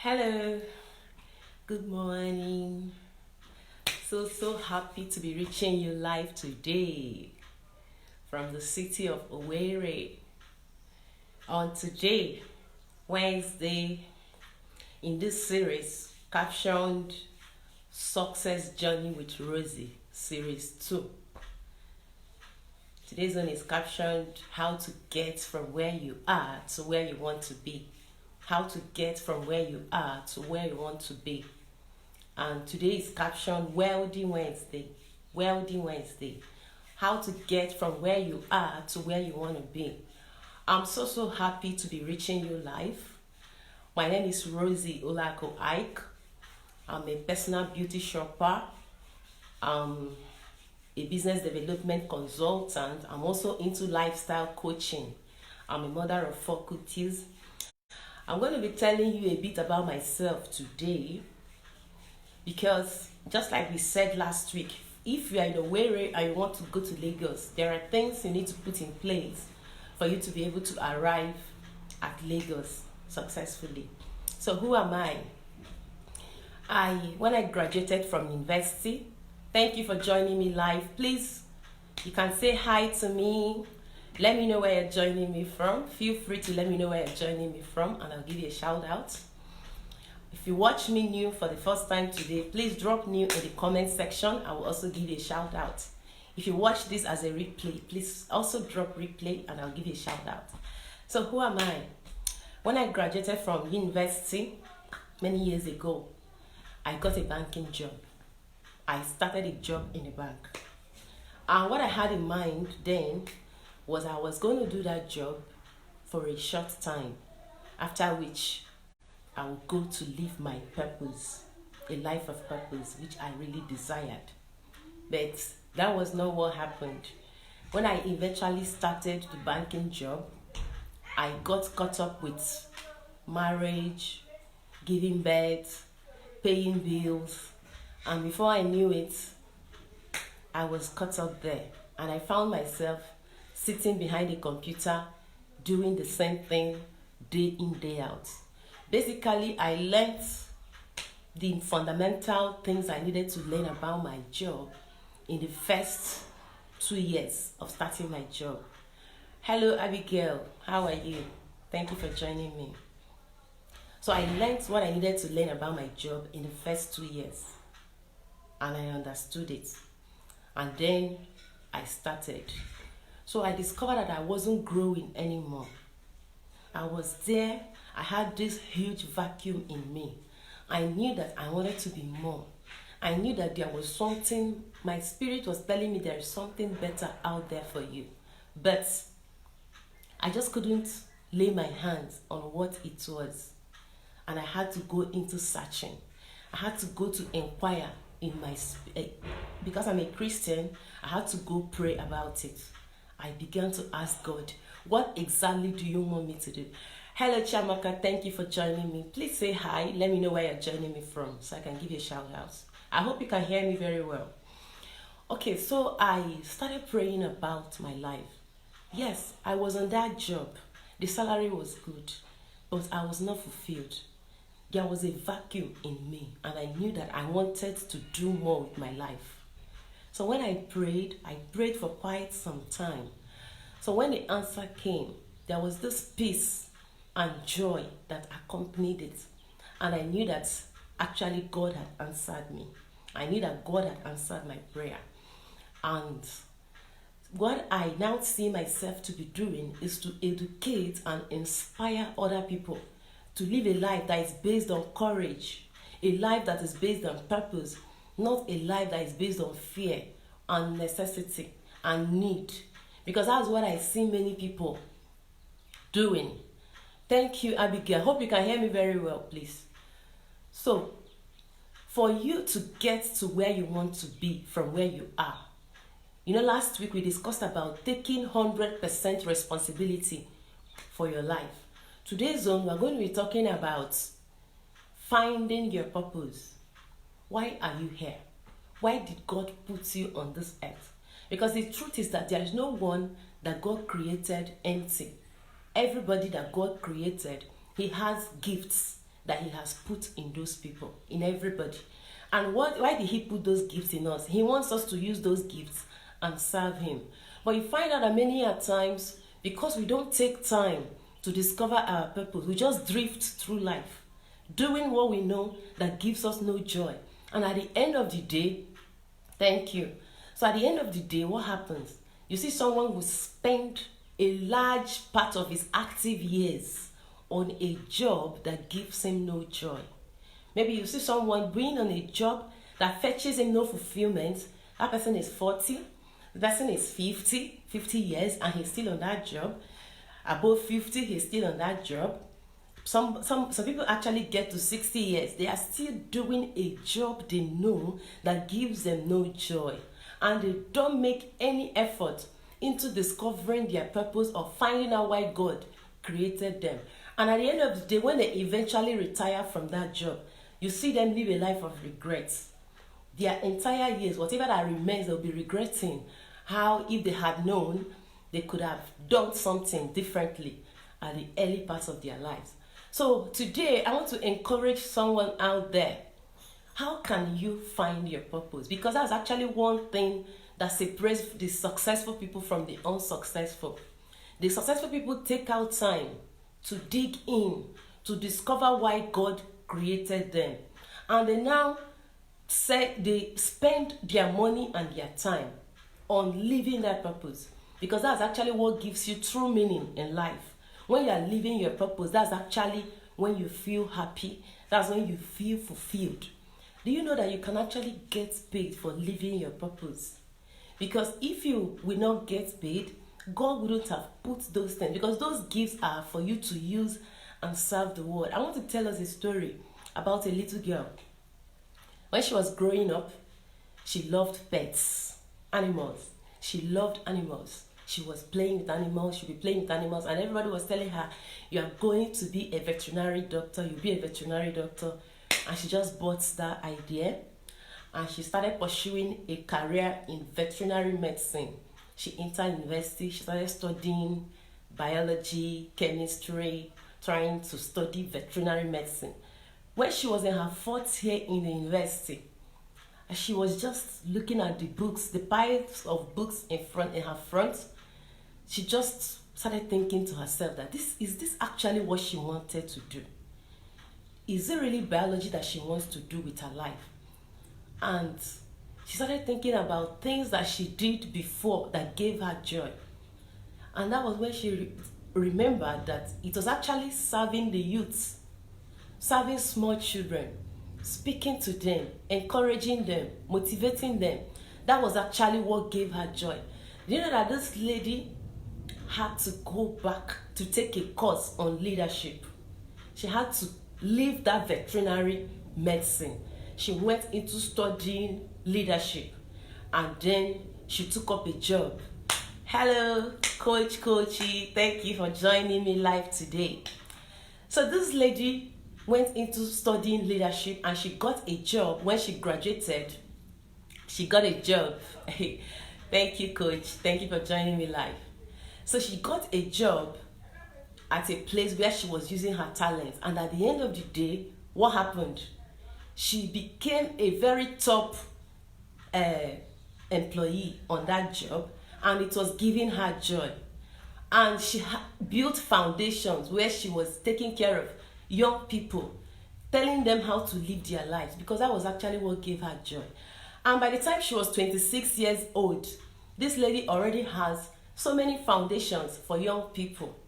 Hello, good morning. So happy to be reaching you live today from the city of Owerri. On today, Wednesday, in this series captioned Success Journey with Rosy, Series 2. Today's one is captioned How to Get from Where You Are to Where You Want to Be. How to get from where you are to where you want to be. And today is captioned Wealthy Wednesday. Wealthy Wednesday. How to get from where you are to where you want to be. I'm so happy to be reaching you live. My name is Rosy Olako Ike. I'm a personal beauty shopper. I'm a business development consultant. I'm also into lifestyle coaching. I'm a mother of 4 cookies. I'm going to be telling you a bit about myself today because just like we said last week, if you are in a way and you want to go to Lagos, there are things you need to put in place for you to be able to arrive at Lagos successfully. So who am I? When I graduated from university, thank you for joining me live. Please, you can say hi to me. Let me know where you're joining me from. Feel free to let me know where you're joining me from and I'll give you a shout out. If you watch me new for the first time today, please drop new in the comment section. I will also give you a shout out. If you watch this as a replay, please also drop replay and I'll give you a shout out. So who am I? When I graduated from university many years ago, I got a banking job. I started a job in a bank. And what I had in mind then was I was going to do that job for a short time, after which I would go to live my purpose, a life of purpose, which I really desired. But that was not what happened. When I eventually started the banking job, I got caught up with marriage, giving birth, paying bills, and before I knew it, I was caught up there and I found myself sitting behind a computer doing the same thing day in, day out. Basically, I learned the fundamental things I needed to learn about my job in the first 2 years of starting my job. Hello, Abigail. How are you? Thank you for joining me. So I learned what I needed to learn about my job in the first 2 years. And I understood it. And then I started. So I discovered that I wasn't growing anymore. I was there. I had this huge vacuum in me. I knew that I wanted to be more. I knew that there was something, my spirit was telling me there is something better out there for you. But I just couldn't lay my hands on what it was. And I had to go into searching. I had to go to inquire in my because I'm a Christian, I had to go pray about it. I began to ask God, what exactly do you want me to do? Hello, Chamaka. Thank you for joining me. Please say hi. Let me know where you're joining me from so I can give you a shout out. I hope you can hear me very well. Okay, so I started praying about my life. Yes, I was on that job. The salary was good, but I was not fulfilled. There was a vacuum in me, and I knew that I wanted to do more with my life. So when I prayed for quite some time. So when the answer came, there was this peace and joy that accompanied it. And I knew that actually God had answered me. I knew that God had answered my prayer. And what I now see myself to be doing is to educate and inspire other people to live a life that is based on courage, a life that is based on purpose, not a life that is based on fear and necessity and need. Because that's what I see many people doing. Thank you, Abigail. Hope you can hear me very well, please. So, for you to get to where you want to be from where you are, last week we discussed about taking 100% responsibility for your life. Today's zone, we're going to be talking about finding your purpose. Why are you here? Why did God put you on this earth? Because the truth is that there is no one that God created empty. Everybody that God created, he has gifts. that he has put in those people, in everybody. And why did he put those gifts in us? He wants us to use those gifts and serve him. But you find out that many a times, because we don't take time to discover our purpose, we just drift through life, doing what we know that gives us no joy. And at the end of the day, thank you. So at the end of the day, what happens? You see someone who spend a large part of his active years on a job that gives him no joy. Maybe you see someone being on a job that fetches him no fulfillment. That person is 40, the person is 50 years, and he's still on that job. Above 50, he's still on that job. Some people actually get to 60 years. They are still doing a job they know that gives them no joy. And they don't make any effort into discovering their purpose or finding out why God created them. And at the end of the day, when they eventually retire from that job, you see them live a life of regrets. Their entire years, whatever that remains, they'll be regretting how, if they had known, they could have done something differently at the early parts of their lives. So today, I want to encourage someone out there. How can you find your purpose? Because that's actually one thing that separates the successful people from the unsuccessful. The successful people take out time to dig in, to discover why God created them. And they now say they spend their money and their time on living that purpose. Because that's actually what gives you true meaning in life. When you are living your purpose, that's actually when you feel happy. That's when you feel fulfilled. Do you know that you can actually get paid for living your purpose? Because if you will not get paid, God wouldn't have put those things, because those gifts are for you to use and serve the world. I want to tell us a story about a little girl. When she was growing up, she loved pets, animals. She loved animals. She was playing with animals. She'd be playing with animals, and everybody was telling her, you are going to be a veterinary doctor. You'll be a veterinary doctor. And she just bought that idea, and she started pursuing a career in veterinary medicine. She entered university. She started studying biology, chemistry, trying to study veterinary medicine. When she was in her fourth year in the university, she was just looking at the books, the piles of books in her front. She just started thinking to herself that is this actually what she wanted to do? Is it really biology that she wants to do with her life? And she started thinking about things that she did before that gave her joy. And that was when she remembered that it was actually serving the youths, serving small children, speaking to them, encouraging them, motivating them. That was actually what gave her joy. Do you know that this lady had to go back to take a course on leadership? She had to leave that veterinary medicine. She went into studying leadership, and then she took up a job. Hello, Coachy. Thank you for joining me live today. So this lady went into studying leadership, and she got a job. When she graduated, she got a job. Thank you, Coach. Thank you for joining me live. So she got a job at a place where she was using her talent. And at the end of the day, what happened? She became a very top employee on that job, and it was giving her joy. And she built foundations where she was taking care of young people, telling them how to live their lives, because that was actually what gave her joy. And by the time she was 26 years old, this lady already has so many foundations for young people,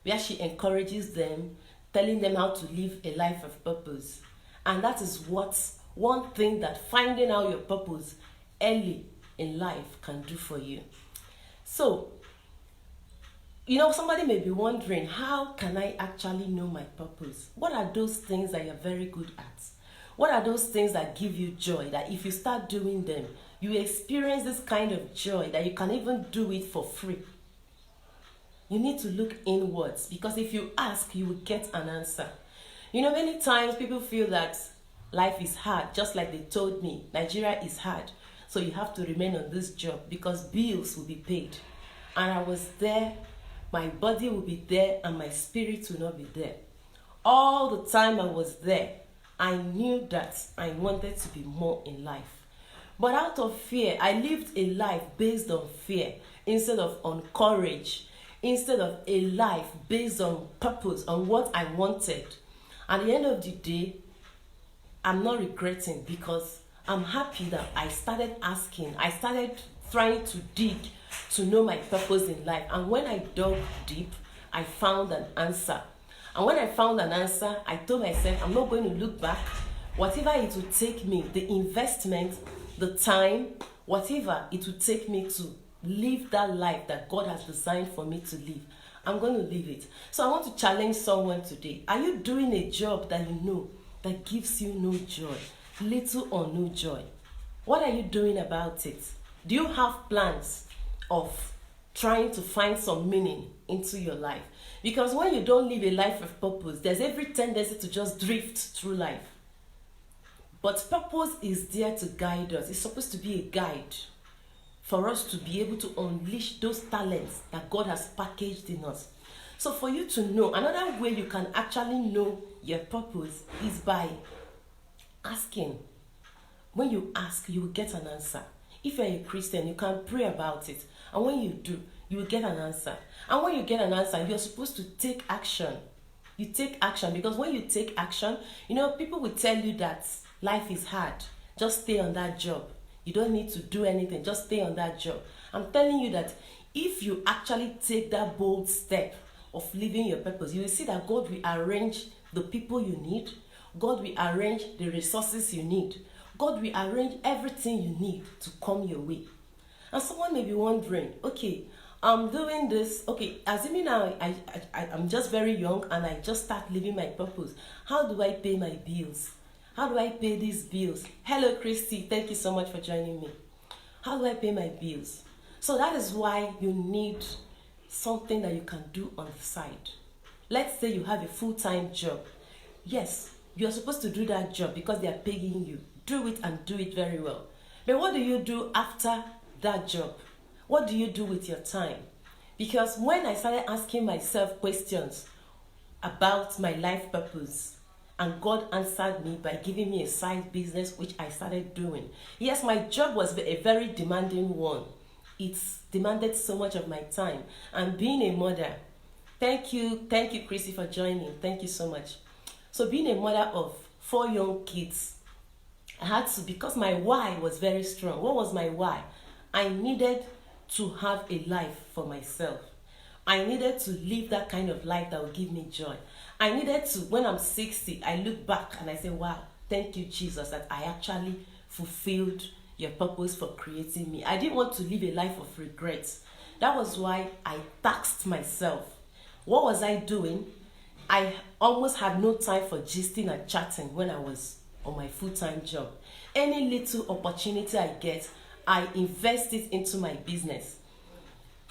where she encourages them, telling them how to live a life of purpose. And that is what's one thing that finding out your purpose early in life can do for you. So, somebody may be wondering, how can I actually know my purpose? What are those things that you're very good at? What are those things that give you joy, that if you start doing them, you experience this kind of joy that you can even do it for free? You need to look inwards, because if you ask, you will get an answer. Many times people feel that life is hard, just like they told me, Nigeria is hard, so you have to remain on this job because bills will be paid. And I was there, my body will be there, and my spirit will not be there. All the time I was there, I knew that I wanted to be more in life. But out of fear, I lived a life based on fear instead of on courage, instead of a life based on purpose, on what I wanted. At the end of the day, I'm not regretting because I'm happy that I started asking. I started trying to dig to know my purpose in life. And when I dug deep, I found an answer. And when I found an answer, I told myself, I'm not going to look back. Whatever it will take me, the investment, the time, whatever it will take me to live that life that God has designed for me to live, I'm going to live it. So I want to challenge someone today. Are you doing a job that you know that gives you no joy, little or no joy? What are you doing about it? Do you have plans of trying to find some meaning into your life? Because when you don't live a life of purpose, there's every tendency to just drift through life. But purpose is there to guide us. It's supposed to be a guide for us to be able to unleash those talents that God has packaged in us. So for you to know, another way you can actually know your purpose is by asking. When you ask, you will get an answer. If you're a Christian, you can pray about it. And when you do, you will get an answer. And when you get an answer, you're supposed to take action. You take action because when you take action, people will tell you that life is hard. Just stay on that job. You don't need to do anything. Just stay on that job. I'm telling you that if you actually take that bold step of living your purpose, you will see that God will arrange the people you need. God will arrange the resources you need. God will arrange everything you need to come your way. And someone may be wondering, okay, I'm doing this. Okay, assuming now I'm just very young and I just start living my purpose. How do I pay my bills? How do I pay these bills? Hello, Christy. Thank you so much for joining me. How do I pay my bills? So that is why you need something that you can do on the side. Let's say you have a full-time job. Yes, you're supposed to do that job because they are paying you. Do it and do it very well. But what do you do after that job? What do you do with your time? Because when I started asking myself questions about my life purpose, and God answered me by giving me a side business, which I started doing. Yes, my job was a very demanding one. It demanded so much of my time. And being a mother, thank you, Chrissy, for joining. Thank you so much. So being a mother of 4 young kids, I had to, because my why was very strong. What was my why? I needed to have a life for myself. I needed to live that kind of life that would give me joy. I needed to, when I'm 60, I look back and I say, wow, thank you, Jesus, that I actually fulfilled your purpose for creating me. I didn't want to live a life of regrets. That was why I taxed myself. What was I doing? I almost had no time for gisting and chatting when I was on my full-time job. Any little opportunity I get, I invest it into my business.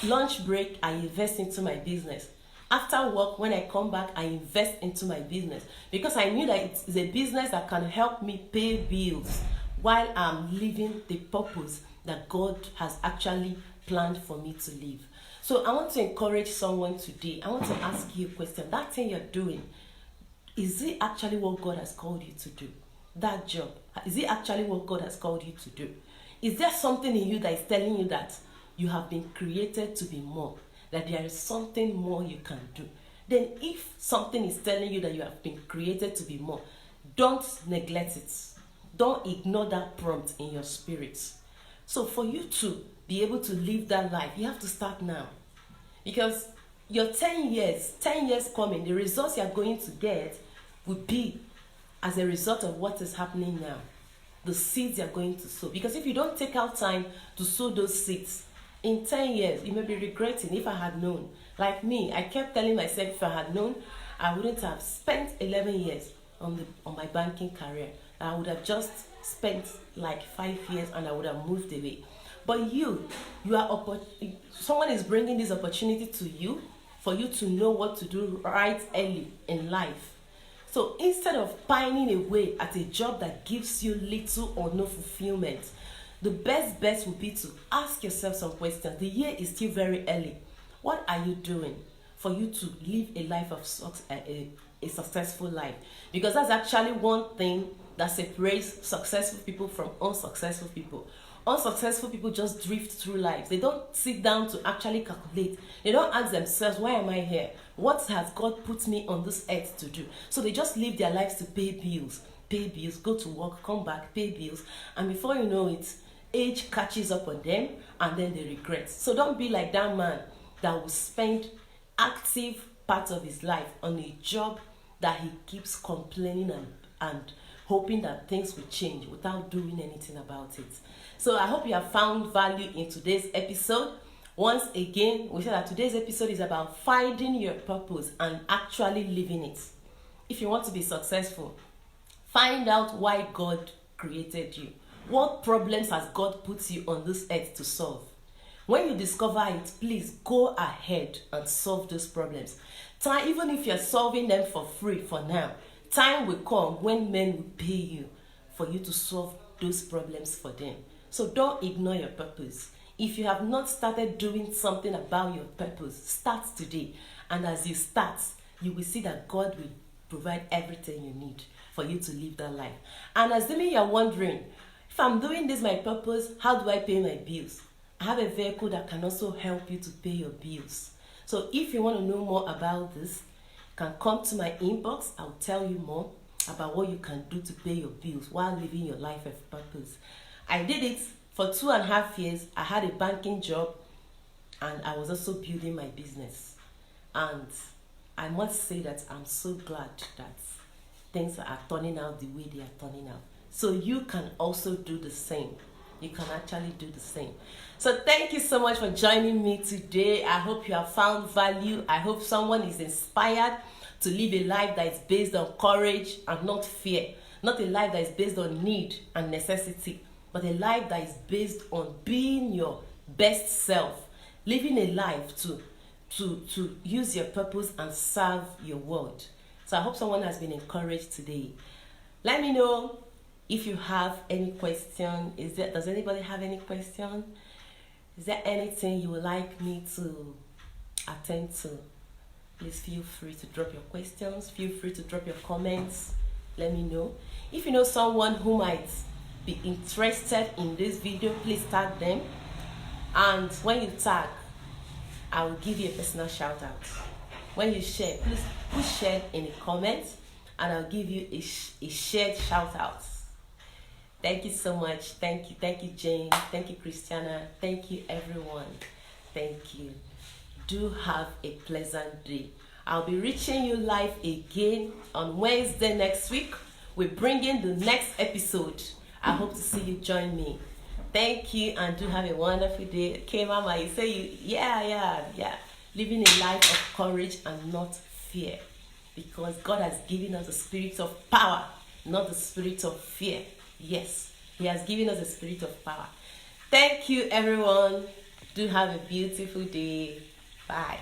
Lunch break, I invest into my business. After work, when I come back, I invest into my business because I knew that it's a business that can help me pay bills while I'm living the purpose that God has actually planned for me to live. So I want to encourage someone today. I want to ask you a question. That thing you're doing, is it actually what God has called you to do? That job, is it actually what God has called you to do? Is there something in you that is telling you that you have been created to be more? That there is something more you can do? Then if something is telling you that you have been created to be more, don't neglect it. Don't ignore that prompt in your spirit. So for you to be able to live that life, you have to start now. Because your 10 years coming, the results you are going to get will be as a result of what is happening now. The seeds you are going to sow. Because if you don't take out time to sow those seeds, in 10 years, you may be regretting. If I had known. Like me, I kept telling myself if I had known, I wouldn't have spent 11 years on my banking career. I would have just spent like 5 years and I would have moved away. But someone is bringing this opportunity to you for you to know what to do right early in life. So instead of pining away at a job that gives you little or no fulfillment, the best bet would be to ask yourself some questions. The year is still very early. What are you doing for you to live a life of a successful life, because that's actually one thing that separates successful people from unsuccessful people. Unsuccessful people just drift through life. They don't sit down to actually calculate. They don't ask themselves, why am I here? What has God put me on this earth to do? So they just live their lives to pay bills, go to work, come back, pay bills, and before you know it, age catches up on them and then they regret. So don't be like that man that will spend active part of his life on a job that he keeps complaining and hoping that things will change without doing anything about it. So I hope you have found value in today's episode. Once again, we said that today's episode is about finding your purpose and actually living it. If you want to be successful, find out why God created you. What problems has God put you on this earth to solve? When you discover it, please go ahead and solve those problems. Even if you're solving them for free for now, time will come when men will pay you for you to solve those problems for them. So don't ignore your purpose. If you have not started doing something about your purpose, start today. And as you start, you will see that God will provide everything you need for you to live that life. And assuming you're wondering, if I'm doing this my purpose, how do I pay my bills? I have a vehicle that can also help you to pay your bills. So if you want to know more about this, you can come to my inbox. I'll tell you more about what you can do to pay your bills while living your life of purpose. I did it for 2.5 years. I had a banking job and I was also building my business. And I must say that I'm so glad that things are turning out the way they are turning out. So you can also do the same. You can actually do the same. So thank you so much for joining me today. I hope you have found value. I hope someone is inspired to live a life that is based on courage and not fear. Not a life that is based on need and necessity, but a life that is based on being your best self. Living a life to use your purpose and serve your world. So I hope someone has been encouraged today. Let me know if you have any question. Does anybody have any question? Is there anything you would like me to attend to? Please feel free to drop your questions. Feel free to drop your comments. Let me know. If you know someone who might be interested in this video, please tag them. And when you tag, I will give you a personal shout out. When you share, please put share in the comments and I'll give you a shared shout out. Thank you so much. Thank you Jane. Thank you Christiana. Thank you everyone. Thank you. Do have a pleasant day. I'll be reaching you live again on Wednesday next week. We're bringing the next episode. I hope to see you join me. Thank you and do have a wonderful day. Okay, Mama, you say yeah. Living a life of courage and not fear. Because God has given us a spirit of power, not the spirit of fear. Yes, He has given us a spirit of power. Thank you, everyone. Do have a beautiful day. Bye.